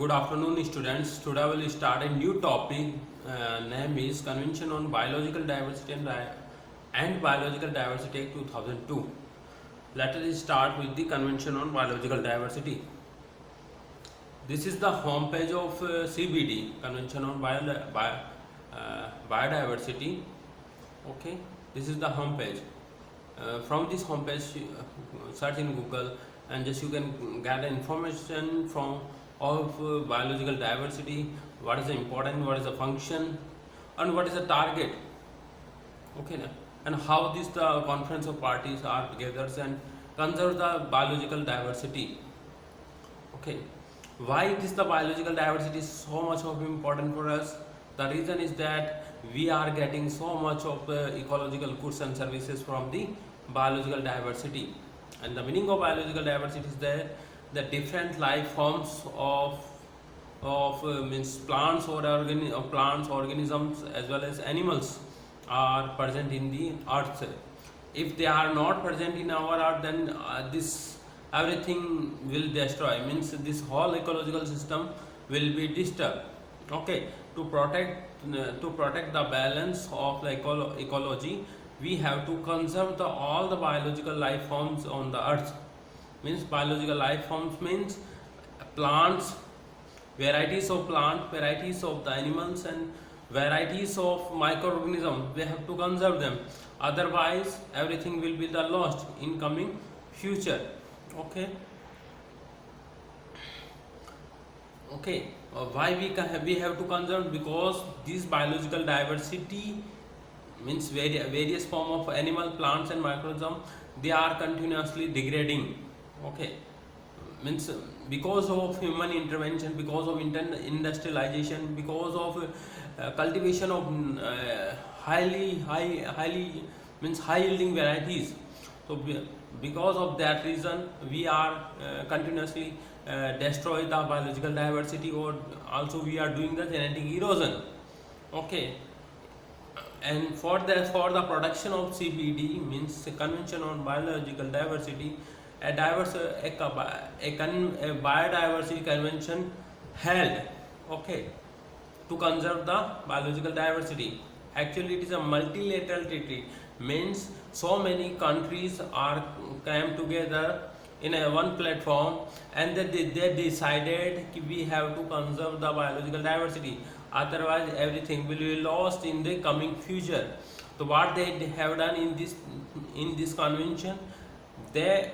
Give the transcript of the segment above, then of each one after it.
Good afternoon, students. Today we will start a new topic. Name is Convention on Biological Diversity and Biological Diversity Act 2002. Let us start with the Convention on Biological Diversity. This is the home page of CBD, Convention on Biodiversity. Okay, this is the home page. From this home page, search in Google and just you can gather information from of biological diversity, what is the important, what is the function, and what is the target. Okay, and how this the conference of parties are together and conserve the biological diversity. Okay, why this the biological diversity is so much of important for us? The reason is that we are getting so much of ecological goods and services from the biological diversity. And the meaning of biological diversity is that the different life forms of means plants or plants, organisms as well as animals are present in the earth. If they are not present in our earth, then this everything will destroy, means this whole ecological system will be disturbed. Okay, to protect the balance of the ecology, we have to conserve all the biological life forms on the earth. Means biological life forms means plants, varieties of plant, varieties of the animals, and varieties of microorganisms. We have to conserve them, otherwise everything will be the lost in coming future. Okay, why we have to conserve? Because this biological diversity means various form of animal, plants, and microorganisms, they are continuously degrading. Okay, means because of human intervention, because of industrialization, because of cultivation of highly means high yielding varieties. So because of that reason, we are continuously destroy the biological diversity, or also we are doing the genetic erosion. Okay, and for the production of CBD, means Convention on Biological Diversity, a biodiversity convention held, okay, to conserve the biological diversity. Actually, it is a multilateral treaty, means so many countries are came together in a one platform, and they decided we have to conserve the biological diversity, otherwise everything will be lost in the coming future. So what they have done in this convention, they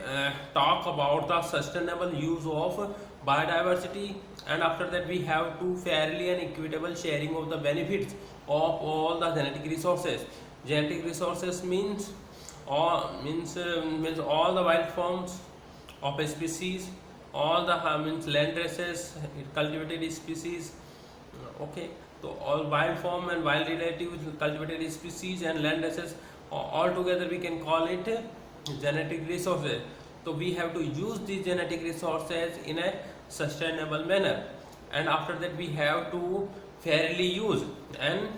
talk about the sustainable use of biodiversity, and after that we have to fairly and equitable sharing of the benefits of all the genetic resources. Genetic resources means means all the wild forms of a species, all the means land races, cultivated species. Okay, so all wild form and wild relative cultivated species and land races, all together we can call it genetic resources. So we have to use these genetic resources in a sustainable manner, and after that we have to fairly use, and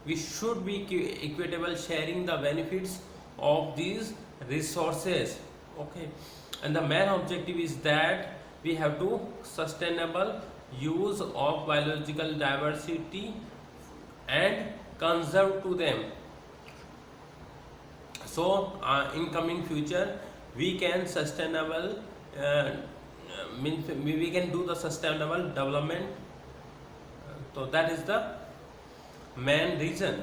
we should be equitable sharing the benefits of these resources. Okay, and the main objective is that we have to sustainable use of biological diversity and conserve to them. So in coming future we can sustainable means we can do the sustainable development. So that is the main reason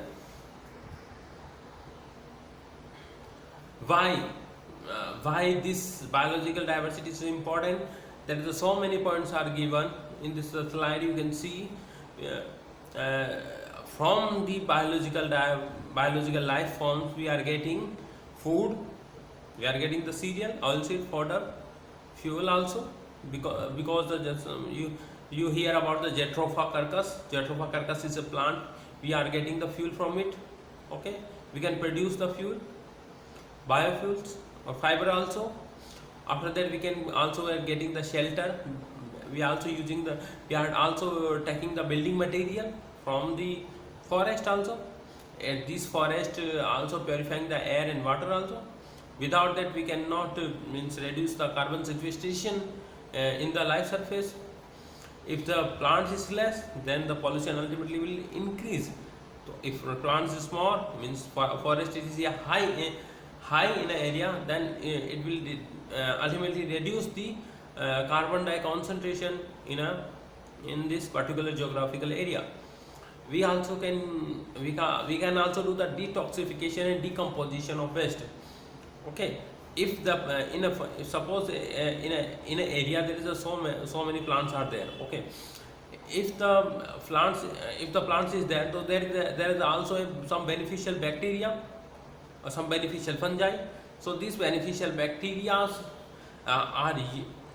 why this biological diversity is so important. There is so many points are given in this slide. You can see from the biological life forms we are getting food, we are getting the cereal, oilseed fodder, fuel also, because you hear about the Jatropha curcus. Jatropha curcus is a plant, we are getting the fuel from it. Okay, we can produce the fuel, biofuels or fiber also. After that we can also getting the shelter, we are also taking the building material from the forest also, and this forest also purifying the air and water also. Without that we cannot means reduce the carbon sequestration in the life surface. If the plant is less, then the pollution ultimately will increase. So if the plants is small, means forest is a high in an area, then it will ultimately reduce the carbon dioxide concentration in this particular geographical area. We also we can also do the detoxification and decomposition of waste. Okay, if the suppose in a area there is so many plants are there. Okay, if the plants is there, so there is also some beneficial bacteria or some beneficial fungi. So these beneficial bacteria are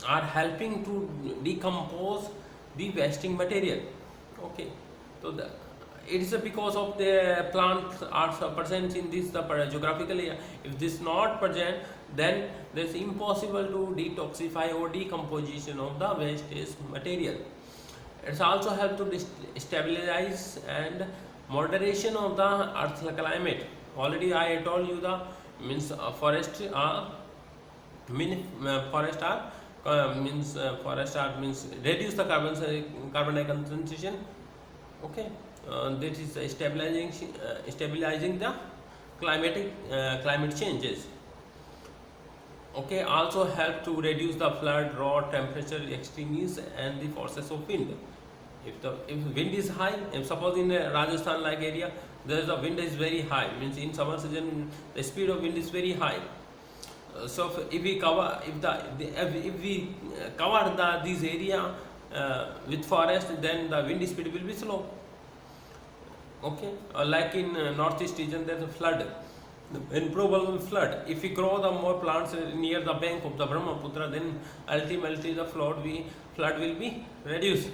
helping to decompose the wasting material. Okay, so it is because of the plants are present in this geographical area. If this not present, then it's impossible to detoxify or decomposition of the wastage material. It's also help to stabilize and moderation of the earth's climate. Already I told you the means forest are means reduce the carbon dioxide concentration. Okay, that is stabilizing the climate changes. Okay, also help to reduce the flood, drought, temperature extremes, and the forces of wind. If wind is high, if suppose in a Rajasthan like area, there the wind is very high, means in summer season the speed of wind is very high. So if we cover this area with forest, then the wind speed will be slow. Okay, like in northeast region there is a flood, improbable flood. If we grow the more plants near the bank of the Brahmaputra, then ultimately the flood will be reduced.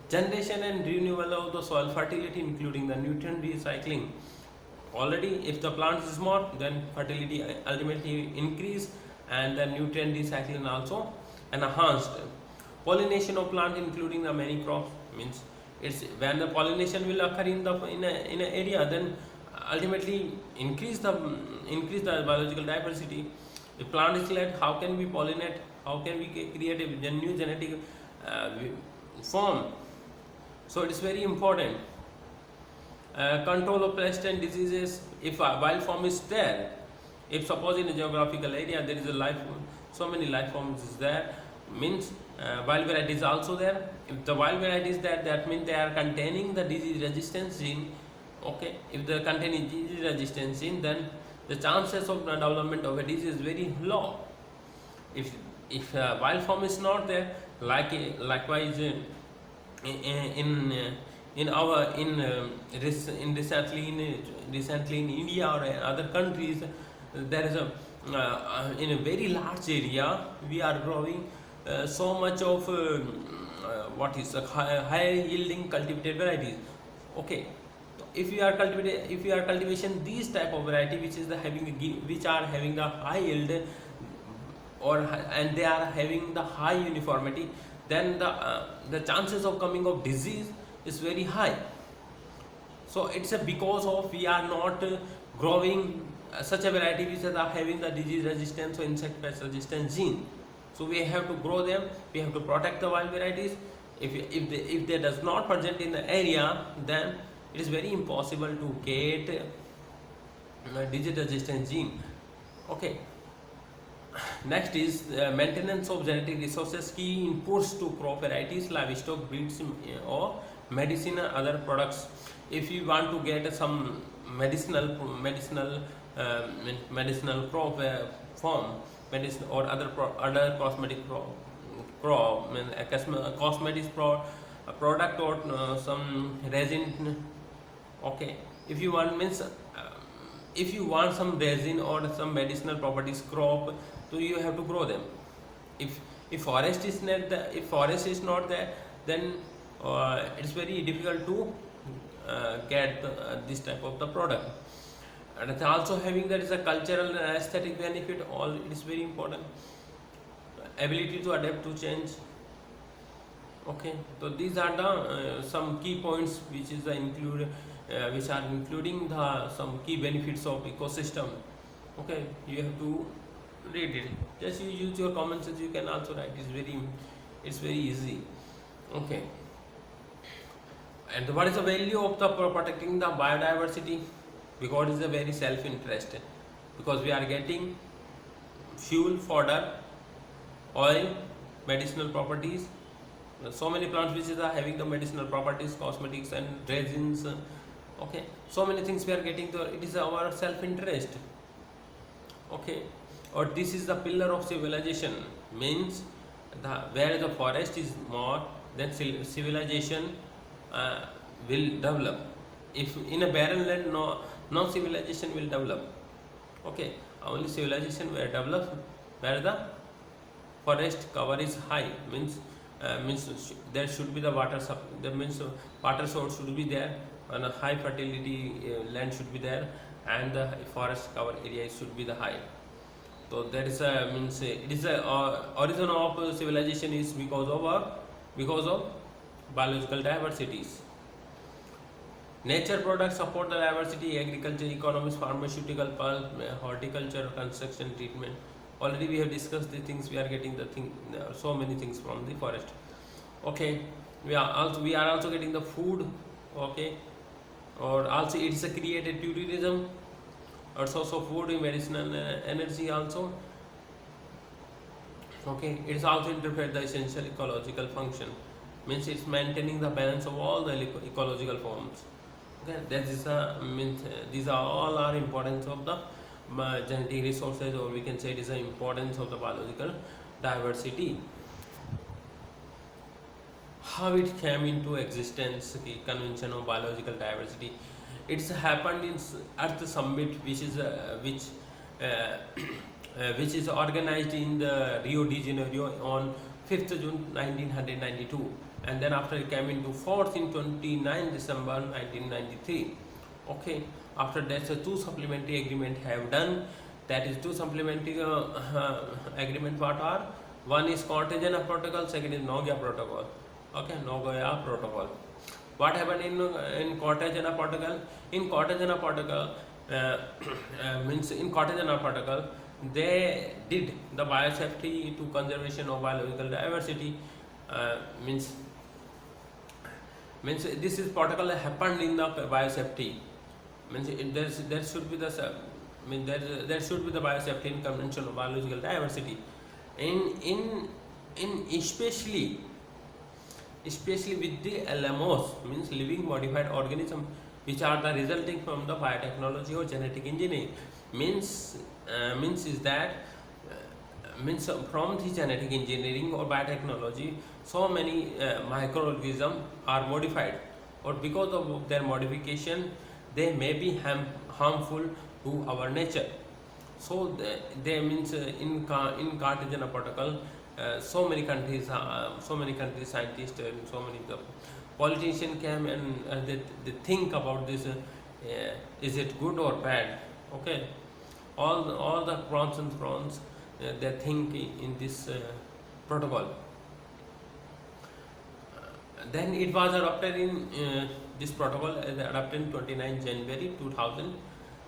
Generation and renewal of the soil fertility, including the nutrient recycling. Already if the plant is small, then fertility ultimately increase, and the nutrient recycling also enhanced. Pollination of plant, including the many crops, means it's when the pollination will occur in an area, then ultimately increase the biological diversity. If plant is led, how can we pollinate, how can we create a new genetic form? So it is very important. Control of pests and diseases. If a wild form is there, if suppose in a geographical area there is a life, so many life forms is there, means wild variety is also there. If the wild variety is there, that means they are containing the disease resistance gene. Okay, if they contain disease resistance gene, then the chances of the development of a disease is very low. If wild form is not there, likewise recently in India or other countries, there is in a very large area we are growing so much of what is high yielding cultivated varieties. Okay, if you are cultivation these type of variety which are having the high yield, and they are having the high uniformity, then the chances of coming of disease is very high. So it's because of we are not growing such a variety which are having the disease resistance or insect pest resistance gene. So we have to grow them, we have to protect the wild varieties. If they does not present in the area, then it is very impossible to get disease resistant gene. Okay, next is maintenance of genetic resources. Key inputs to crop varieties, livestock breeds or medicine and other products. If you want to get some medicinal crop form, medicine or other cosmetic cosmetics product or some resin. Okay, if you want some resin or some medicinal properties crop, so you have to grow them. If forest is not there, then it's very difficult to get this type of the product. And it's also having that is a cultural and aesthetic benefit. All it is very important. Ability to adapt to change. Okay, so these are the some key points which is which are including some key benefits of ecosystem. Okay, you have to read it. Just you use your common sense. You can also write. It's very easy. Okay. And what is the value of the protecting the biodiversity? Because it's a very self-interest. Because we are getting fuel, fodder, oil, medicinal properties. So many plants which are having the medicinal properties, cosmetics and resins. Okay, so many things we are getting. It is our self-interest. Okay, or this is the pillar of civilization. Means where the forest is more, then civilization uh, will develop. If in a barren land, no civilization will develop. Okay, only civilization will develop where the forest cover is high. Means there should be the that means water source should be there, and a high fertility land should be there, and the forest cover area should be the high. So that is a means it is a origin of civilization is because of biological diversities. Nature products support the diversity, agriculture, economics, pharmaceutical, pulp, horticulture, construction, treatment. Already we have discussed the things. We are getting the thing, so many things from the forest. Okay, we are also getting the food. Okay, or also it is a created tourism, or source of food, medicinal energy also. Okay, it is also interpret the essential ecological function. Means it's maintaining the balance of all the ecological forms. Okay, that is means these are all are importance of the genetic resources, or we can say it is the importance of the biological diversity. How it came into existence, the convention of biological diversity. It's happened in Earth Summit, which is organized in the Rio de Janeiro on 5th June 1992, and then after it came into force in 29 December 1993. Okay, after that, so two supplementary agreement have done. That is two supplementary agreement. What are? One is Cartagena Protocol, second is Nagoya Protocol. Okay, Nagoya Protocol. What happened in Cartagena Protocol? In Cartagena Protocol, means in Cartagena Protocol, they did the biosafety to conservation of biological diversity. Means this is protocol happened in the biosafety. Means there should be the there should be the biosafety in convention of biological diversity. In especially with the LMOs, means living modified organism, which are the resulting from the biotechnology or genetic engineering. Means is that means from the genetic engineering or biotechnology, so many microorganisms are modified, or because of their modification they may be harmful to our nature. So they means in Cartagena Protocol, so many countries scientists and so many the politicians came, and they think about this, is it good or bad. Okay, all the pros and cons, they think in this protocol. Then it was adopted in this protocol adopted in 29 January 2000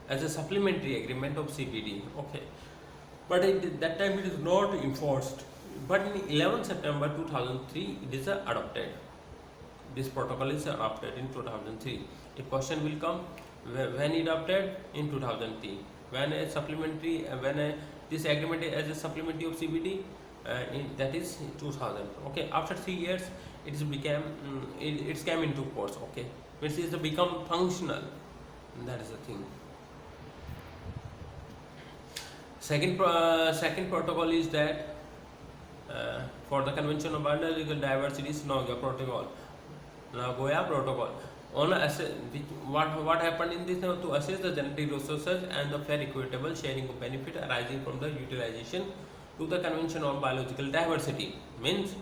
as a supplementary agreement of CBD. Okay, but at that time it is not enforced. But in 11 September 2003, it is adopted. This protocol is adopted in 2003. A question will come, when it adopted in 2003. When a supplementary, this agreement as a supplementary of CBD, that is 2000. Okay, after 3 years, it became it came into force. Okay, which is become functional. That is the thing. Second protocol is that for the Convention of Biological Diversity is Nagoya Protocol. Nagoya Protocol. What happened in this now, to assess the genetic resources and the fair equitable sharing of benefit arising from the utilization to the Convention of Biological Diversity. Means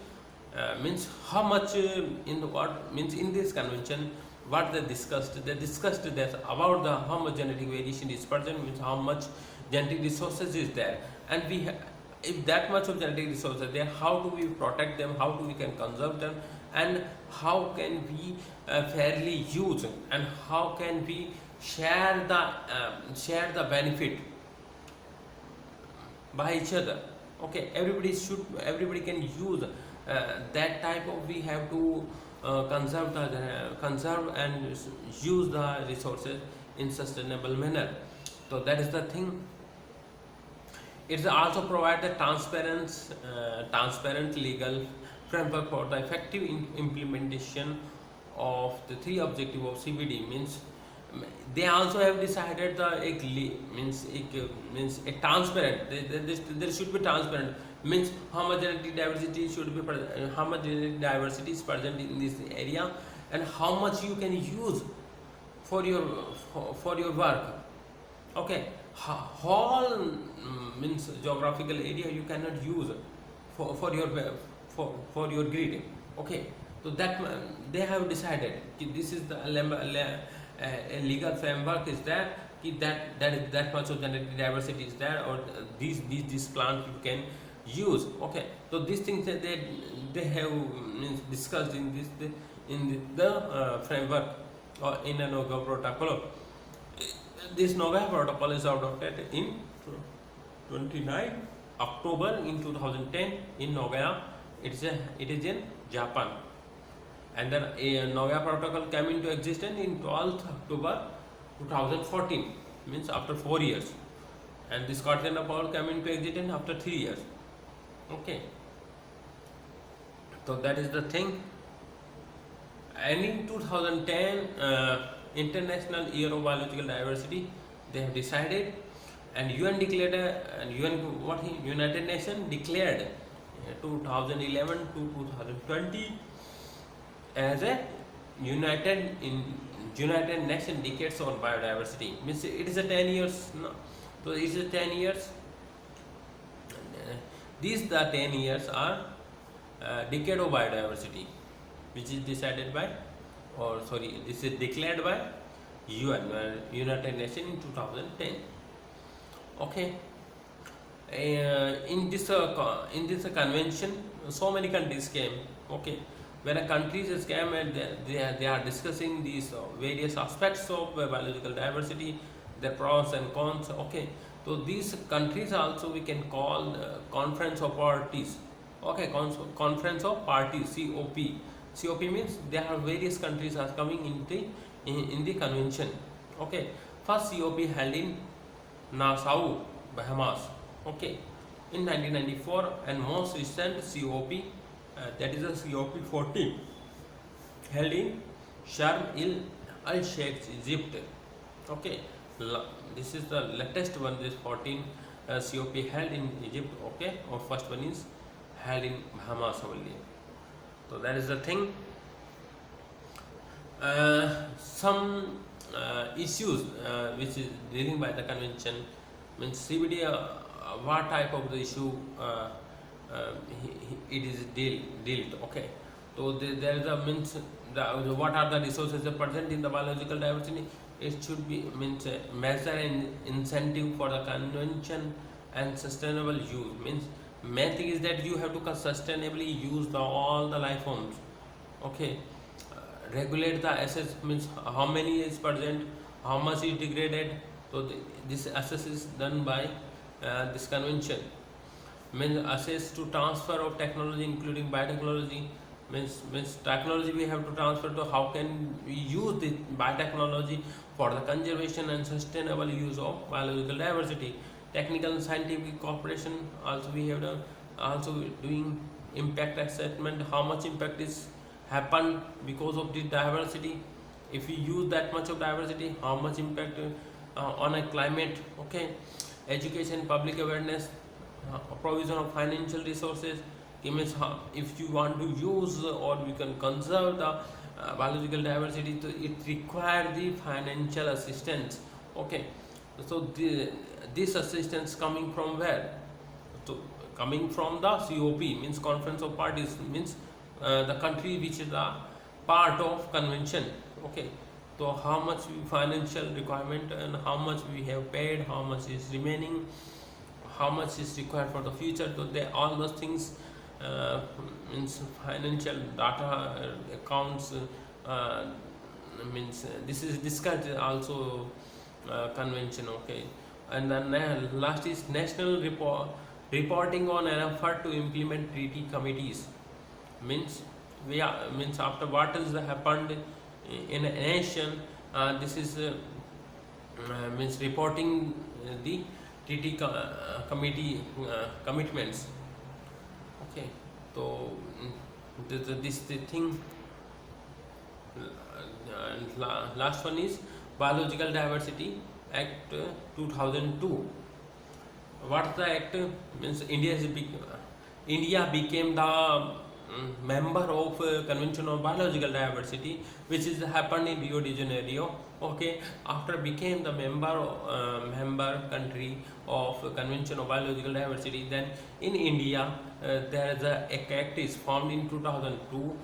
how much in the what means in this convention, what they discussed that about the how much genetic variation is present, means how much genetic resources is there, and if that much of genetic resources there, how do we protect them, how do we can conserve them, and how can we fairly use, and how can we share the benefit by each other. Okay, everybody can use that type of we have to conserve and use the resources in sustainable manner. So that is the thing. It also provides a transparent legal framework for the effective implementation of the three objectives of CBD. Means they also have decided the means a transparent. There should be transparent. Means how much genetic diversity should be how much genetic diversity is present in this area, and how much you can use for your for your work. Okay, whole means geographical area you cannot use for your for your grid. Okay, so that they have decided this is the a legal framework is there, that much of genetic diversity is there, or these plants you can use. Okay, so these things that they have means discussed in the framework or in a Nagoya protocol. This Nagoya protocol is adopted in 29 October in 2010 in Nagoya. It is in Japan, and then a Nagoya protocol came into existence in 12th October 2014, means after 4 years, and this Cartagena protocol came into existence after 3 years. Okay, so that is the thing. And in 2010 International Year of Biological Diversity, they have decided, and UN declared United Nations declared 2011 to 2020 as a United Nations Decades on Biodiversity. Means it is a 10 years. No, so it is 10 years. These the 10 years are Decade of Biodiversity, which is decided by, or sorry, this is declared by UN, United Nations in 2010. Okay, in this convention, so many countries came. Okay, when a countries came and they are discussing these various aspects of biological diversity, their pros and cons. Okay, so these countries also we can call conference of parties. Okay, conference of parties, COP. COP means there are various countries are coming in the convention. Okay, first COP held in Nassau, Bahamas. Okay, in 1994, and most recent COP, that is a COP 14, held in Sharm el Sheikh, Egypt. Okay, this is the latest one. This 14 COP held in Egypt. Okay, or first one is held in Bahamas only. So that is the thing. Some issues which is dealing by the convention, means CBD. What type of the issue it is dealt. Okay, so there is a means what are the resources present in the biological diversity. It should be means measure and incentive for the convention and sustainable use. Means main thing is that you have to sustainably use all the life forms. Okay, regulate the assets, means how many is present, how much is degraded. So this assess is done by this convention. Means assess to transfer of technology, including biotechnology. Means technology we have to transfer to how can we use the biotechnology for the conservation and sustainable use of biological diversity. Technical and scientific cooperation also we have done. Also doing impact assessment, how much impact is happened because of the diversity. If we use that much of diversity, how much impact on a climate. Okay, education, public awareness, provision of financial resources. Means if you want to use or we can conserve the biological diversity, so it requires the financial assistance. Okay, so this assistance coming from where? So coming from the COP, means conference of parties, means the country which is a part of convention. Okay, so how much financial requirement and how much we have paid, how much is remaining, how much is required for the future. So they all those things means financial data accounts means this is discussed also convention. Okay, and then last is national reporting on an effort to implement treaty committees. means means after what has happened in a nation, this is means reporting the TT committee commitments. Okay, so this the thing. Last one is Biological Diversity Act 2002. What the act means? India became the member of Convention on Biological Diversity, which is happened in Rio de Janeiro. Okay, after became the member country of Convention of Biological Diversity, then in India there is a act is formed in 2002.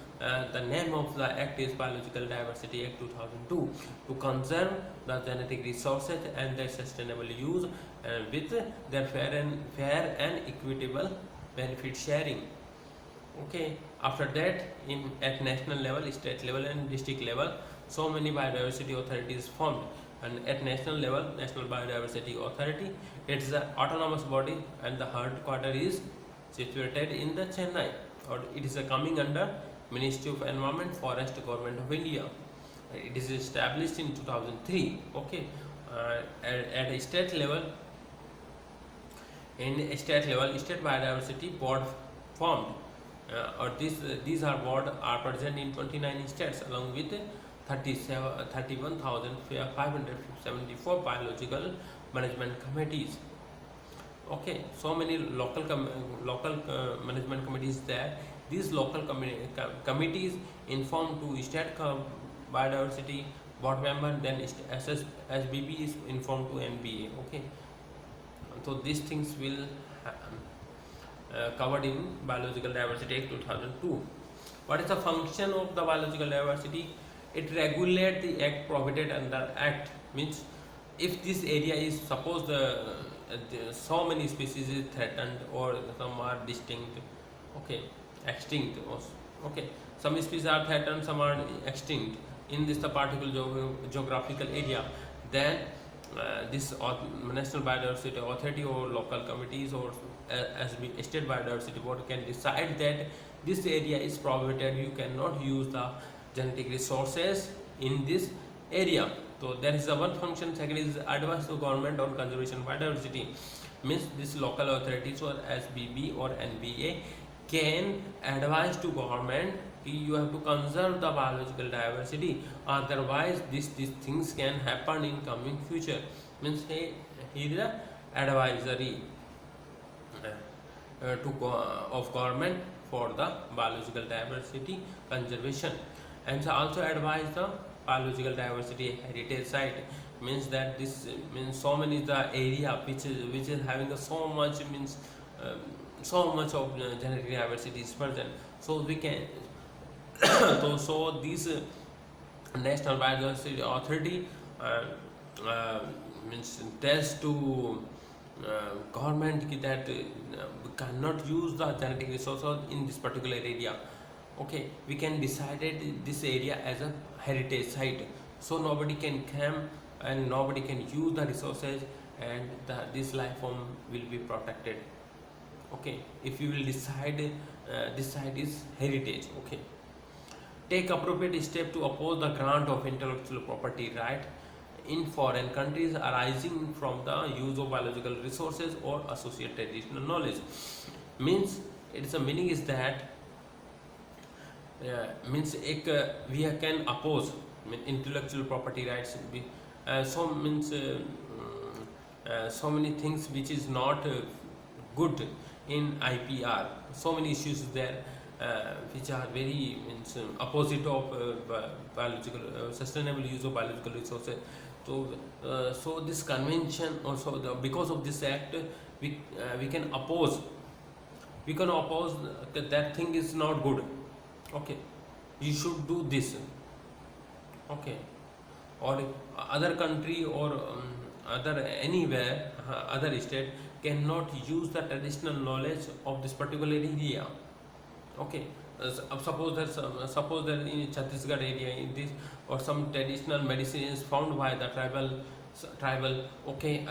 The name of the act is Biological Diversity Act 2002, to conserve the genetic resources and their sustainable use with their fair and equitable benefit sharing. Okay, after that, in at national level, state level and district level, so many biodiversity authorities formed. And at national level, National Biodiversity Authority, it's an autonomous body, and the headquarter is situated in the Chennai, or it is coming under Ministry of Environment, Forest, Government of India. It is established in 2003. Okay, at a state level, state biodiversity board formed, or these are board are present in 29 states, along with 31,574 biological management committees. Okay, so many local management committees there. These local committees inform to state biodiversity board member, then SBB is informed to NBA. Okay, so these things will covered in Biological Diversity Act 2002. What is the function of the biological diversity? It regulates the act provided under act. Means if this area is suppose so many species is threatened, or some are distinct, okay, extinct also. Okay, some species are threatened, some are extinct in this the particular geographical area, then this National Biodiversity Authority or local committees or as state biodiversity board can decide that this area is prohibited, you cannot use the genetic resources in this area. So that is the one function. Second is advice to government on conservation biodiversity. Means this local authorities or SBB or NBA can advise to government, you have to conserve the biological diversity, otherwise these things can happen in coming future. Means here is the advisory of government for the biological diversity conservation, and also advise the biological diversity heritage site. Means that this means so many the area which is having so much means so much of genetic diversity is present, so we can so this National Biodiversity Authority means tells to government that we cannot use the genetic resources in this particular area. Okay, we can decide this area as a heritage site, so nobody can come and nobody can use the resources, and this life form will be protected. Okay, if you will decide this site is heritage. Okay, take appropriate step to oppose the grant of intellectual property right in foreign countries arising from the use of biological resources or associated traditional knowledge. Means its a meaning is that means we can oppose intellectual property rights. So means so many things which is not good in IPR. So many issues there which are very means opposite of biological sustainable use of biological resources. So this convention also because of this act we can oppose that thing is not good. Okay, you should do this. Okay, or other country or other anywhere other state cannot use the traditional knowledge of this particular area. Okay, suppose that in Chhattisgarh area in this or some traditional medicine is found by the tribal. Okay,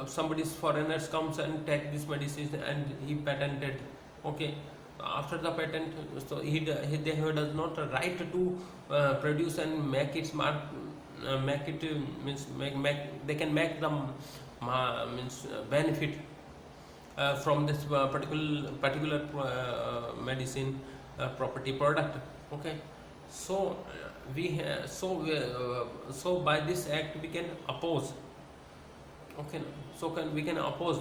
somebody's foreigners comes and take this medicine and he patented. Okay, after the patent, so he does not right to produce and make it smart, make it means make they can make them means benefit from this particular medicine property product. Okay, so so by this act we can oppose. Okay, so we can oppose.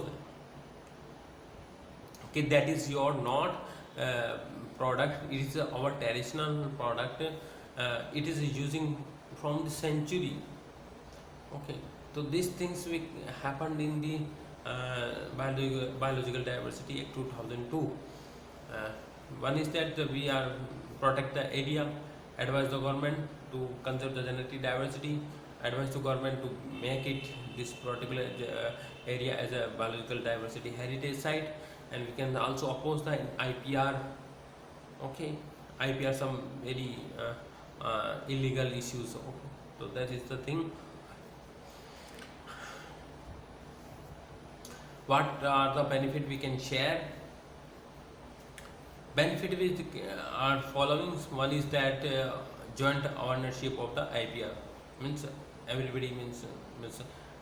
Okay, that is your not product, it is our traditional product, it is using from the century. Okay, so these things happened in the Biological Diversity Act 2002. uh, One is that we are protect the area, advise the government to conserve the genetic diversity, advise the government to make it this particular area as a biological diversity heritage site, and we can also oppose the IPR. Okay, IPR some very illegal issues. Okay. So that is the thing. What are the benefit we can share? Benefit with are following. One is that joint ownership of the IPR means everybody means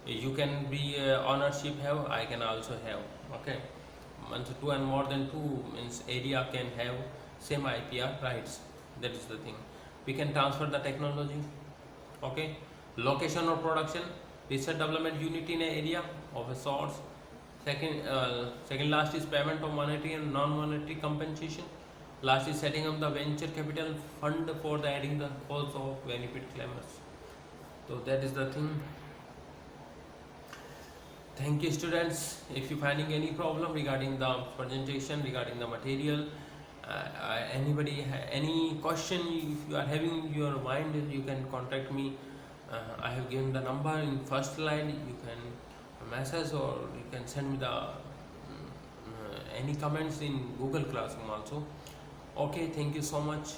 you can be ownership have, I can also have. Okay, once two and more than two means area can have same IPR rights. That is the thing. We can transfer the technology. Okay, location of production, research development unit in an area of a source. Second last is payment of monetary and non-monetary compensation. Last is setting up the venture capital fund for the adding the calls of benefit claimers. So that is the thing. Thank you, students. If you finding any problem regarding the presentation, regarding the material, anybody any question, if you are having in your mind, you can contact me. I have given the number in first line. You can message or you can send me the any comments in Google Classroom also. Okay, thank you so much.